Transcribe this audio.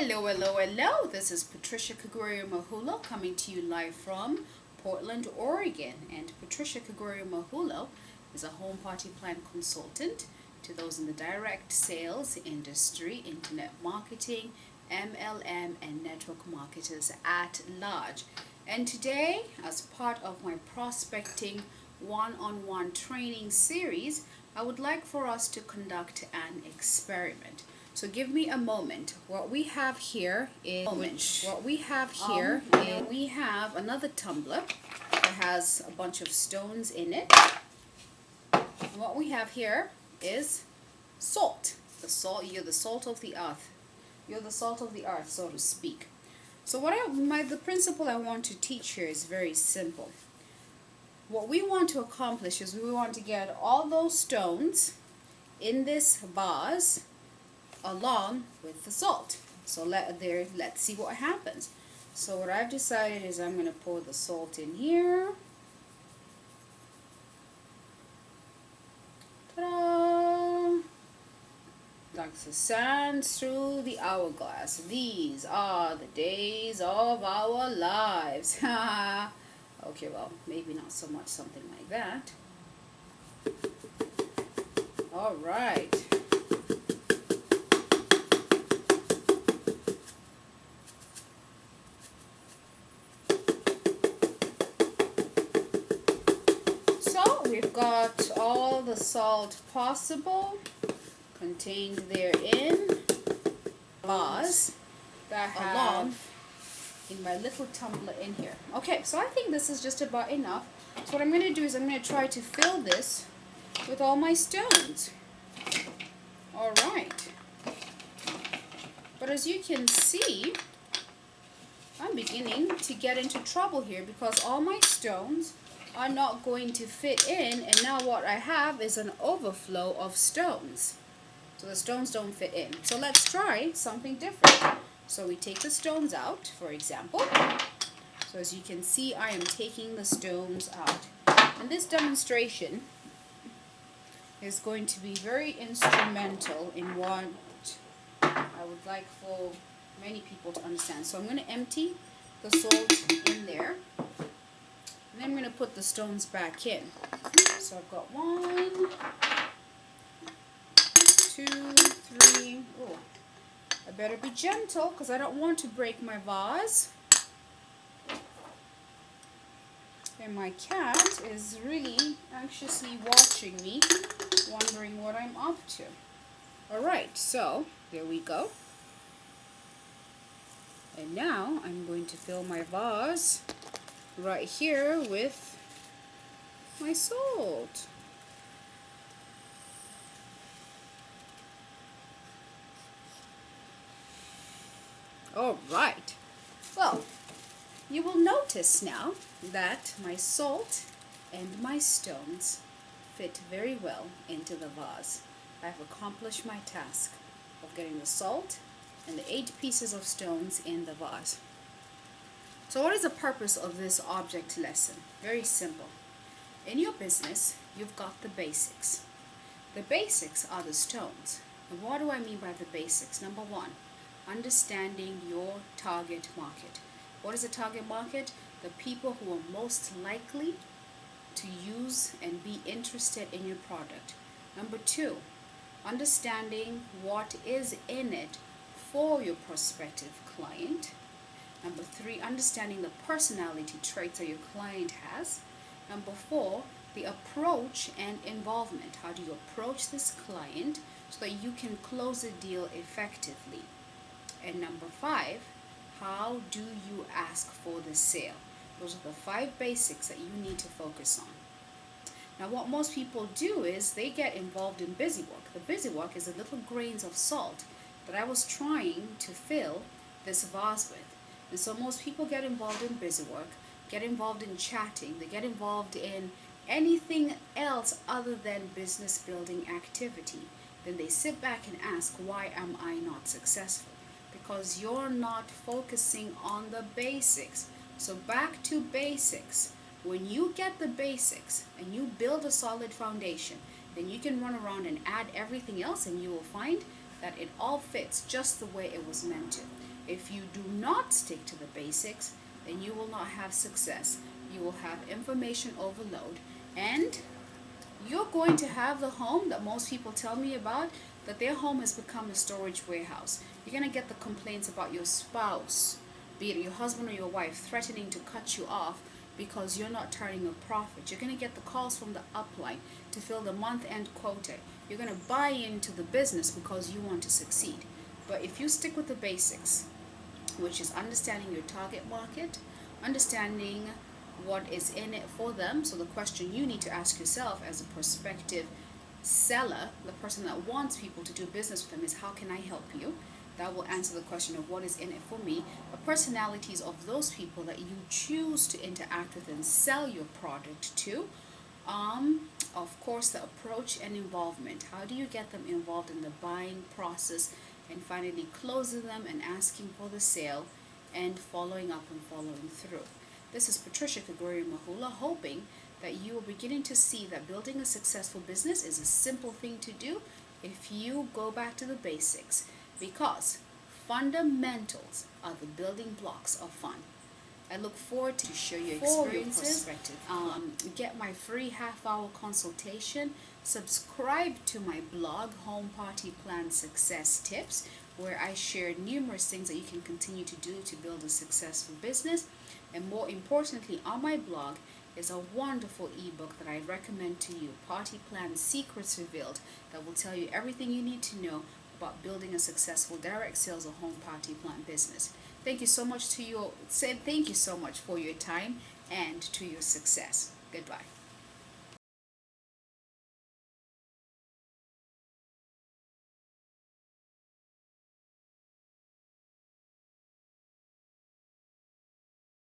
Hello, hello, hello. This is Patricia Kagurio-Mahulo coming to you live from Portland, Oregon. And Patricia Kagurio-Mahulo is a home party plan consultant to those in the direct sales industry, internet marketing, MLM, and network marketers at large. And today, as part of my prospecting one-on-one training series, I would like for us to conduct an experiment. So give me a moment. What we have here is we have another tumbler that has a bunch of stones in it. And what we have here is salt. You're the salt of the earth. You're the salt of the earth, so to speak. So the principle I want to teach here is very simple. What we want to accomplish is we want to get all those stones in this vase along with the salt. So let's see what happens. So what I've decided is I'm going to pour the salt in here. Ta-da! Like the sand through the hourglass. These are the days of our lives. Okay, well, maybe not so much something like that. All right. We've got all the salt possible contained therein, vase that I have in my little tumbler in here. Okay, so I think this is just about enough. So what I'm going to do is I'm going to try to fill this with all my stones. All right. But as you can see, I'm beginning to get into trouble here because all my stones are not going to fit in, and now what I have is an overflow of stones. So the stones don't fit in. So let's try something different. So we take the stones out, for example. So as you can see, I am taking the stones out. And this demonstration is going to be very instrumental in what I would like for many people to understand. So I'm going to empty the salt in there. And then I'm going to put the stones back in. So I've got 1, 2, 3. Oh, I better be gentle because I don't want to break my vase. And my cat is really anxiously watching me, wondering what I'm up to. Alright, so there we go. And now I'm going to fill my vase right here with my salt. All right. Well, you will notice now that my salt and my stones fit very well into the vase. I've accomplished my task of getting the salt and the 8 pieces of stones in the vase. So what is the purpose of this object lesson? Very simple. In your business, you've got the basics. The basics are the stones. And what do I mean by the basics? Number 1, understanding your target market. What is the target market? The people who are most likely to use and be interested in your product. Number 2, understanding what is in it for your prospective client. Number 3, understanding the personality traits that your client has. Number 4, the approach and involvement. How do you approach this client so that you can close a deal effectively? And number 5, how do you ask for the sale? Those are the 5 basics that you need to focus on. Now what most people do is they get involved in busy work. The busy work is the little grains of salt that I was trying to fill this vase with. And so most people get involved in busy work, get involved in chatting, they get involved in anything else other than business building activity. Then they sit back and ask, why am I not successful? Because you're not focusing on the basics. So back to basics. When you get the basics and you build a solid foundation, then you can run around and add everything else and you will find that it all fits just the way it was meant to. If you do not stick to the basics, then you will not have success. You will have information overload, and you're going to have the home that most people tell me about, that their home has become a storage warehouse. You're going to get the complaints about your spouse, be it your husband or your wife, threatening to cut you off because you're not turning a profit. You're going to get the calls from the upline to fill the month-end quota. You're going to buy into the business because you want to succeed. But if you stick with the basics, which is understanding your target market, understanding what is in it for them. So the question you need to ask yourself as a prospective seller, the person that wants people to do business with them, is how can I help you? That will answer the question of what is in it for me. The personalities of those people that you choose to interact with and sell your product to. Of course, the approach and involvement. How do you get them involved in the buying process, and finally closing them and asking for the sale and following up and following through. This is Patricia Kagori Mahula, hoping that you are beginning to see that building a successful business is a simple thing to do if you go back to the basics, because fundamentals are the building blocks of fun. I look forward to share your experiences, get my free half-hour consultation, subscribe to my blog, Home Party Plan Success Tips, where I share numerous things that you can continue to do to build a successful business. And more importantly, on my blog is a wonderful ebook that I recommend to you, Party Plan Secrets Revealed, that will tell you everything you need to know about building a successful direct sales or home party plan business. Thank you so much for your time and to your success. Goodbye.